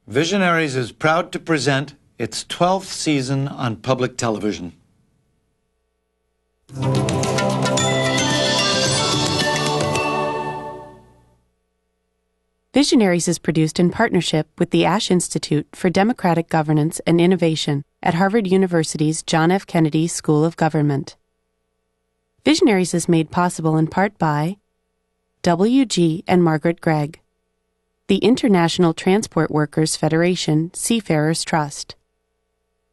Visionaries is proud to present its 12th season on public television. Visionaries is produced in partnership with the Ash Institute for Democratic Governance and Innovation at Harvard University's John F. Kennedy School of Government. Visionaries is made possible in part by W.G. and Margaret Gregg, the International Transport Workers Federation Seafarers Trust,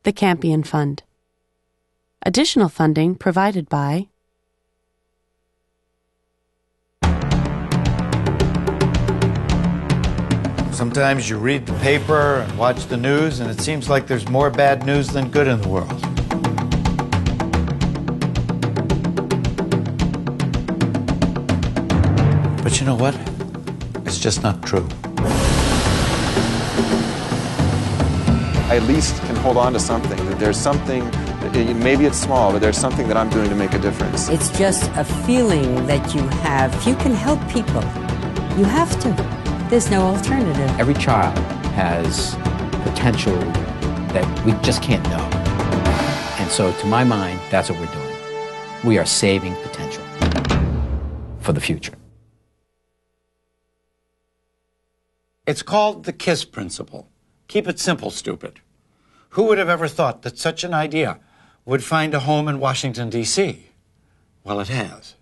the Campion Fund. Additional funding provided by Sometimes you read the paper and watch the news, and it seems like there's more bad news than good in the world. But you know what? It's just not true. I at least can hold on to something, that there's something, maybe it's small, but there's something that I'm doing to make a difference. It's just a feeling that you have. If you can help people, you have to. There's no alternative. Every child has potential that we just can't know. And so, to my mind, that's what we're doing. We are saving potential for the future. It's called the KISS principle. Keep it simple, stupid. Who would have ever thought that such an idea would find a home in Washington, D.C.? Well, it has.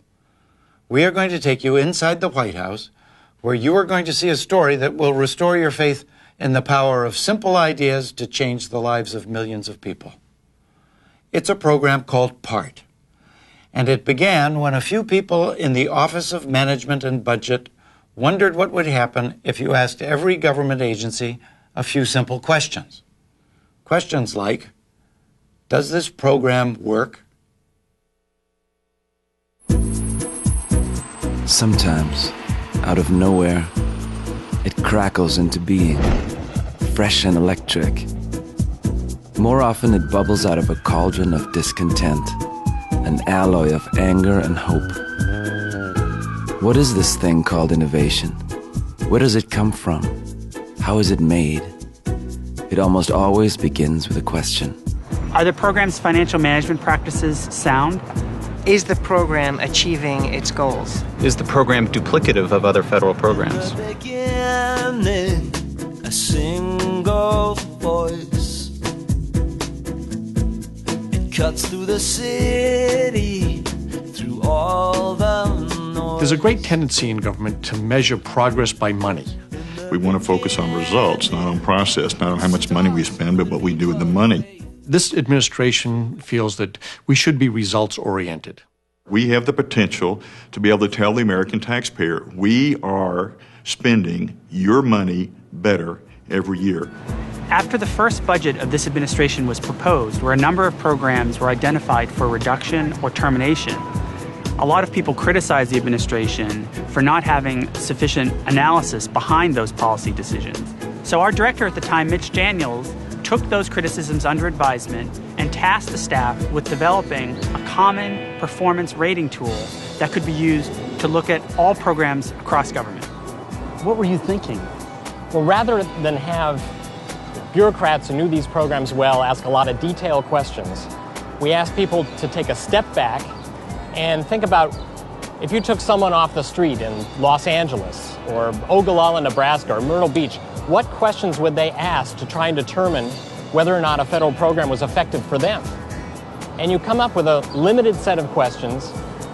We are going to take you inside the White House, where you are going to see a story that will restore your faith in the power of simple ideas to change the lives of millions of people. It's a program called PART, and it began when a few people in the Office of Management and Budget wondered what would happen if you asked every government agency a few simple questions. Questions like, does this program work? Sometimes, out of nowhere, it crackles into being, fresh and electric. More often, it bubbles out of a cauldron of discontent, an alloy of anger and hope. What is this thing called innovation? Where does it come from? How is it made? It almost always begins with a question. Are the program's financial management practices sound? Is the program achieving its goals? Is the program duplicative of other federal programs? A single voice. It cuts through the city, through all the noise. There's a great tendency in government to measure progress by money. We want to focus on results, not on process, not on how much money we spend, but what we do with the money. This administration feels that we should be results-oriented. We have the potential to be able to tell the American taxpayer, we are spending your money better every year. After the first budget of this administration was proposed, where a number of programs were identified for reduction or termination, a lot of people criticized the administration for not having sufficient analysis behind those policy decisions. So our director at the time, Mitch Daniels, took those criticisms under advisement and tasked the staff with developing a common performance rating tool that could be used to look at all programs across government. What were you thinking? Well, rather than have bureaucrats who knew these programs well ask a lot of detailed questions, we asked people to take a step back and think about if you took someone off the street in Los Angeles or Ogallala, Nebraska, or Myrtle Beach, what questions would they ask to try and determine whether or not a federal program was effective for them? And you come up with a limited set of questions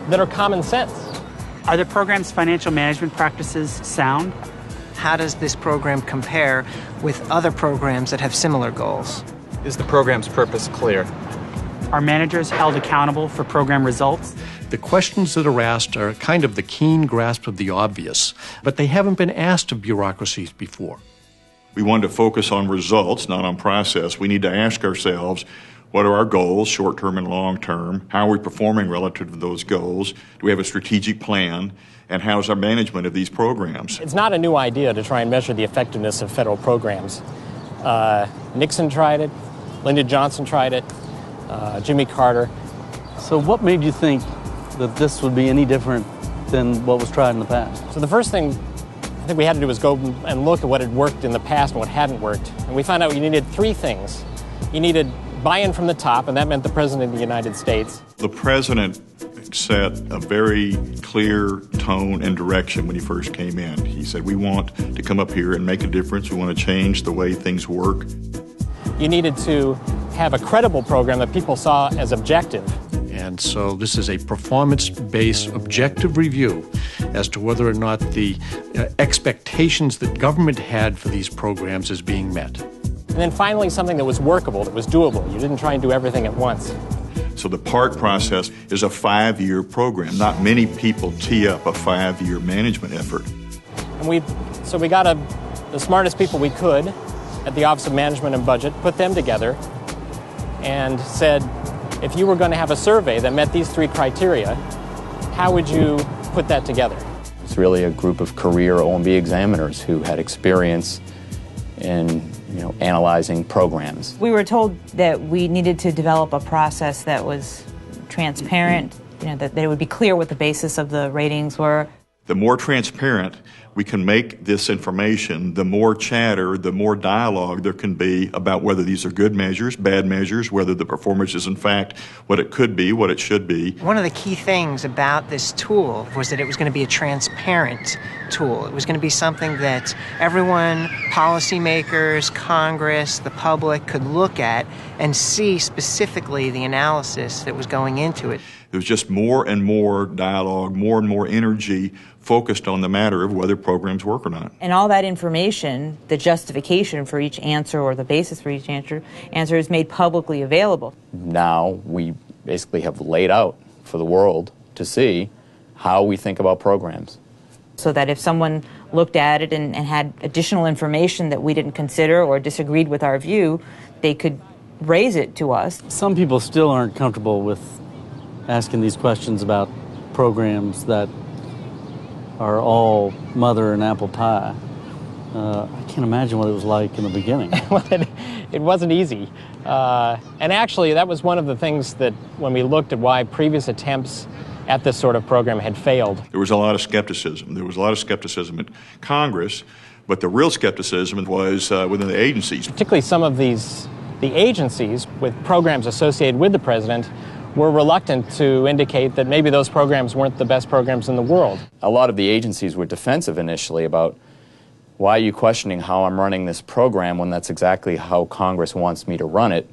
that are common sense. Are the program's financial management practices sound? How does this program compare with other programs that have similar goals? Is the program's purpose clear? Are managers held accountable for program results? The questions that are asked are kind of the keen grasp of the obvious, but they haven't been asked of bureaucracies before. We want to focus on results, not on process. We need to ask ourselves, what are our goals, short-term and long-term? How are we performing relative to those goals? Do we have a strategic plan? And how is our management of these programs? It's not a new idea to try and measure the effectiveness of federal programs. Nixon tried it, Lyndon Johnson tried it, Jimmy Carter. So what made you think that this would be any different than what was tried in the past? So the first thing thing we had to do was go and look at what had worked in the past and what hadn't worked. And we found out you needed three things. You needed buy-in from the top, and that meant the President of the United States. The President set a very clear tone and direction when he first came in. He said, we want to come up here and make a difference. We want to change the way things work. You needed to have a credible program that people saw as objective. And so this is a performance-based objective review as to whether or not the expectations that government had for these programs is being met. And then finally something that was workable, that was doable. You didn't try and do everything at once. So the PART process is a 5-year program. Not many people tee up a 5-year management effort. And we got the smartest people we could at the Office of Management and Budget, put them together, and said, if you were going to have a survey that met these three criteria, how would you put that together? It's really a group of career OMB examiners who had experience in analyzing programs. We were told that we needed to develop a process that was transparent, that it would be clear what the basis of the ratings were. The more transparent we can make this information, the more chatter, the more dialogue there can be about whether these are good measures, bad measures, whether the performance is in fact what it could be, what it should be. One of the key things about this tool was that it was going to be a transparent tool. It was going to be something that everyone, policymakers, Congress, the public could look at and see specifically the analysis that was going into it. There was just more and more dialogue, more and more energy focused on the matter of whether programs work or not. And all that information, the justification for each answer or the basis for each answer is made publicly available. Now we basically have laid out for the world to see how we think about programs. So that if someone looked at it and had additional information that we didn't consider or disagreed with our view, they could raise it to us. Some people still aren't comfortable with asking these questions about programs that are all mother and apple pie. I can't imagine what it was like in the beginning. Well, it wasn't easy. And actually, that was one of the things that when we looked at why previous attempts at this sort of program had failed. There was a lot of skepticism. There was a lot of skepticism in Congress, but the real skepticism was within the agencies. Particularly some of the agencies with programs associated with the president were reluctant to indicate that maybe those programs weren't the best programs in the world. A lot of the agencies were defensive initially about, why are you questioning how I'm running this program when that's exactly how Congress wants me to run it?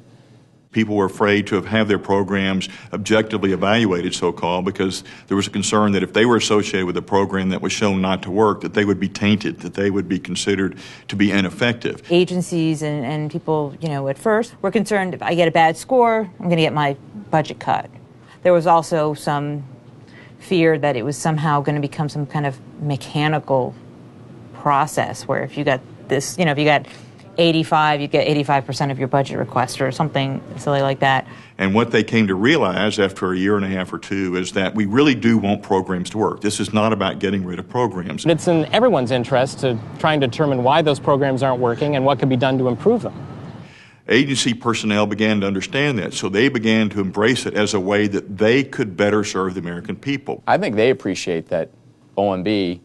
People were afraid to have their programs objectively evaluated, so-called, because there was a concern that if they were associated with a program that was shown not to work, that they would be tainted, that they would be considered to be ineffective. Agencies and people, at first were concerned, if I get a bad score, I'm going to get my budget cut. There was also some fear that it was somehow going to become some kind of mechanical process where if you got this, if you got 85, you get 85% of your budget request or something silly like that. And what they came to realize after a year and a half or two is that we really do want programs to work. This is not about getting rid of programs. It's in everyone's interest to try and determine why those programs aren't working and what could be done to improve them. Agency personnel began to understand that, so they began to embrace it as a way that they could better serve the American people. I think they appreciate that OMB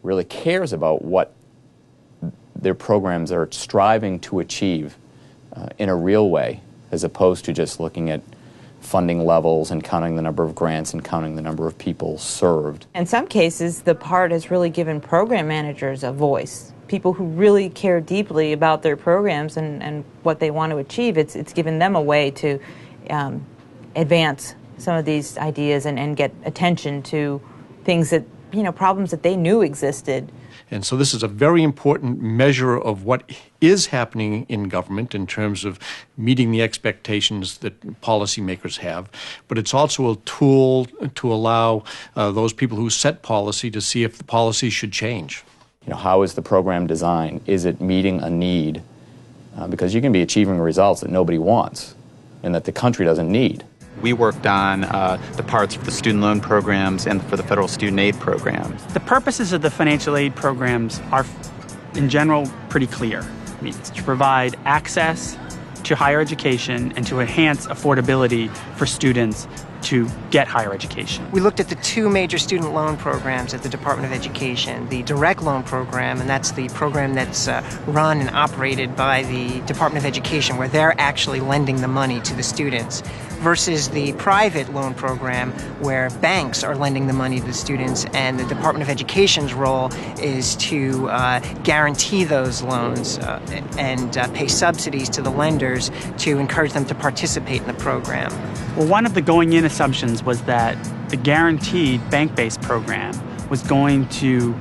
really cares about what their programs are striving to achieve in a real way, as opposed to just looking at funding levels and counting the number of grants and counting the number of people served. In some cases, the PART has really given program managers a voice. People who really care deeply about their programs and what they want to achieve, it's given them a way to advance some of these ideas and get attention to things that, problems that they knew existed. And so this is a very important measure of what is happening in government in terms of meeting the expectations that policymakers have. But it's also a tool to allow those people who set policy to see if the policy should change. How is the program designed? Is it meeting a need? Because you can be achieving results that nobody wants and that the country doesn't need. We worked on the parts for the student loan programs and for the federal student aid programs. The purposes of the financial aid programs are, in general, pretty clear. It's to provide access to higher education and to enhance affordability for students to get higher education. We looked at the two major student loan programs at the Department of Education, the direct loan program, and that's the program that's run and operated by the Department of Education, where they're actually lending the money to the students, versus the private loan program, where banks are lending the money to the students, and the Department of Education's role is to guarantee those loans and pay subsidies to the lenders to encourage them to participate in the program. Well, one of the going-in assumptions was that the guaranteed bank-based program was going to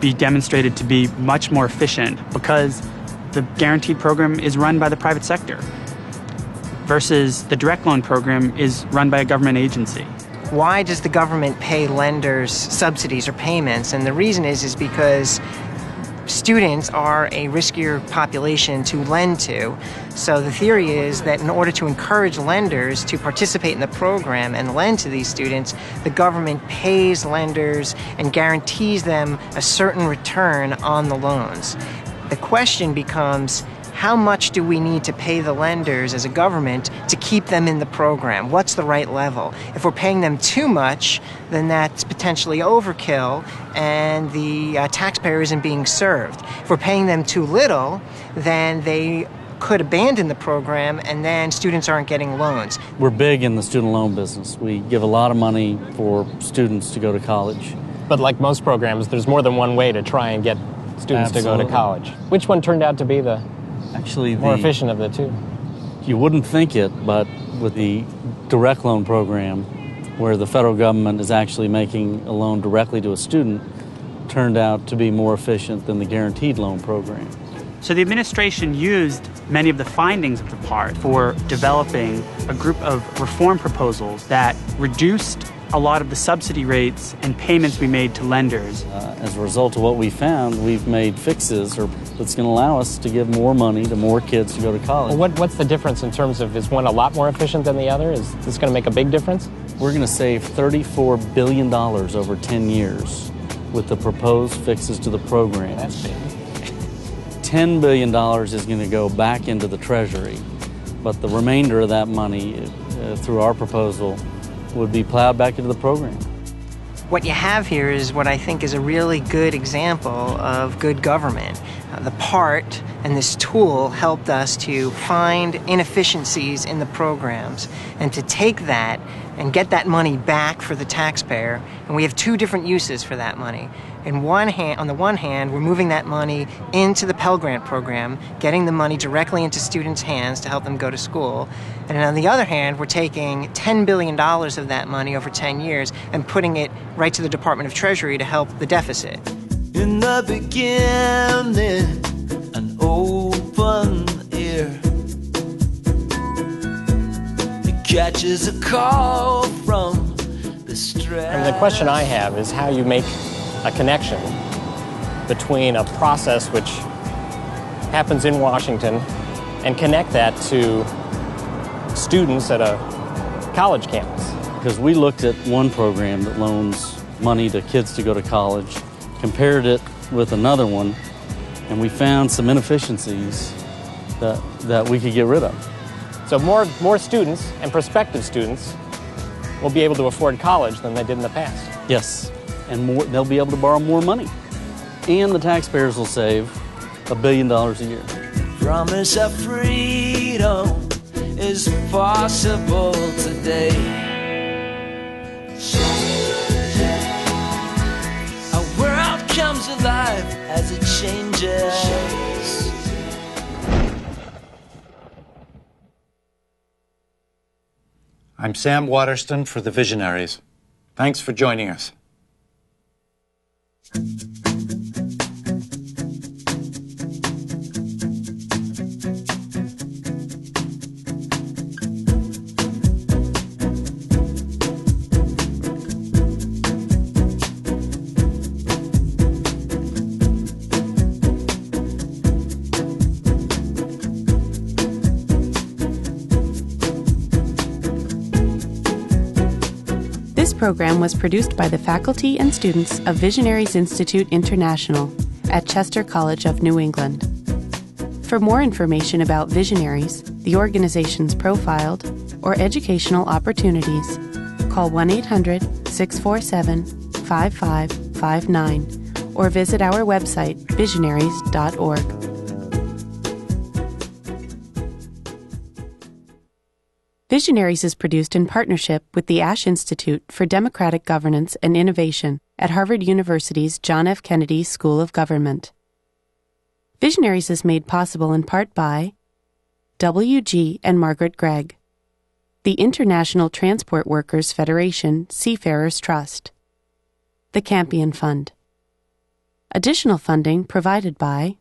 be demonstrated to be much more efficient because the guaranteed program is run by the private sector versus the direct loan program is run by a government agency. Why does the government pay lenders subsidies or payments? And the reason is because students are a riskier population to lend to. So the theory is that in order to encourage lenders to participate in the program and lend to these students, the government pays lenders and guarantees them a certain return on the loans. The question becomes, how much do we need to pay the lenders as a government to keep them in the program? What's the right level? If we're paying them too much, then that's potentially overkill and the taxpayer isn't being served. If we're paying them too little, then they could abandon the program and then students aren't getting loans. We're big in the student loan business. We give a lot of money for students to go to college. But like most programs, there's more than one way to try and get students to go to college. Which one turned out to be the more efficient of the two? You wouldn't think it, but with the direct loan program, where the federal government is actually making a loan directly to a student, turned out to be more efficient than the guaranteed loan program. So the administration used many of the findings of the PART for developing a group of reform proposals that reduced a lot of the subsidy rates and payments we made to lenders. As a result of what we found, we've made fixes that's going to allow us to give more money to more kids to go to college. Well, what's the difference in terms of, is one a lot more efficient than the other? Is this going to make a big difference? We're going to save $34 billion over 10 years with the proposed fixes to the program. That's big. $10 billion is going to go back into the Treasury, but the remainder of that money, through our proposal, would be plowed back into the program. What you have here is what I think is a really good example of good government. The PART and this tool helped us to find inefficiencies in the programs and to take that and get that money back for the taxpayer. And we have two different uses for that money. On the one hand, we're moving that money into the Pell Grant program, getting the money directly into students' hands to help them go to school. And on the other hand, we're taking $10 billion of that money over 10 years and putting it right to the Department of Treasury to help the deficit. In the beginning, an open ear. It catches a call from the stress. And the question I have is how you make a connection between a process which happens in Washington and connect that to students at a college campus. Because we looked at one program that loans money to kids to go to college, compared it with another one, and we found some inefficiencies that we could get rid of. So more students and prospective students will be able to afford college than they did in the past. Yes, and they'll be able to borrow more money. And the taxpayers will save $1 billion a year. Promise of freedom is possible today. Our world comes alive as it changes. I'm Sam Waterston for the Visionaries. Thanks for joining us. This program was produced by the faculty and students of Visionaries Institute International at Chester College of New England. For more information about Visionaries, the organizations profiled, or educational opportunities, call 1-800-647-5559 or visit our website, visionaries.org. Visionaries is produced in partnership with the Ash Institute for Democratic Governance and Innovation at Harvard University's John F. Kennedy School of Government. Visionaries is made possible in part by W.G. and Margaret Gregg, the International Transport Workers Federation Seafarers Trust, the Campion Fund. Additional funding provided by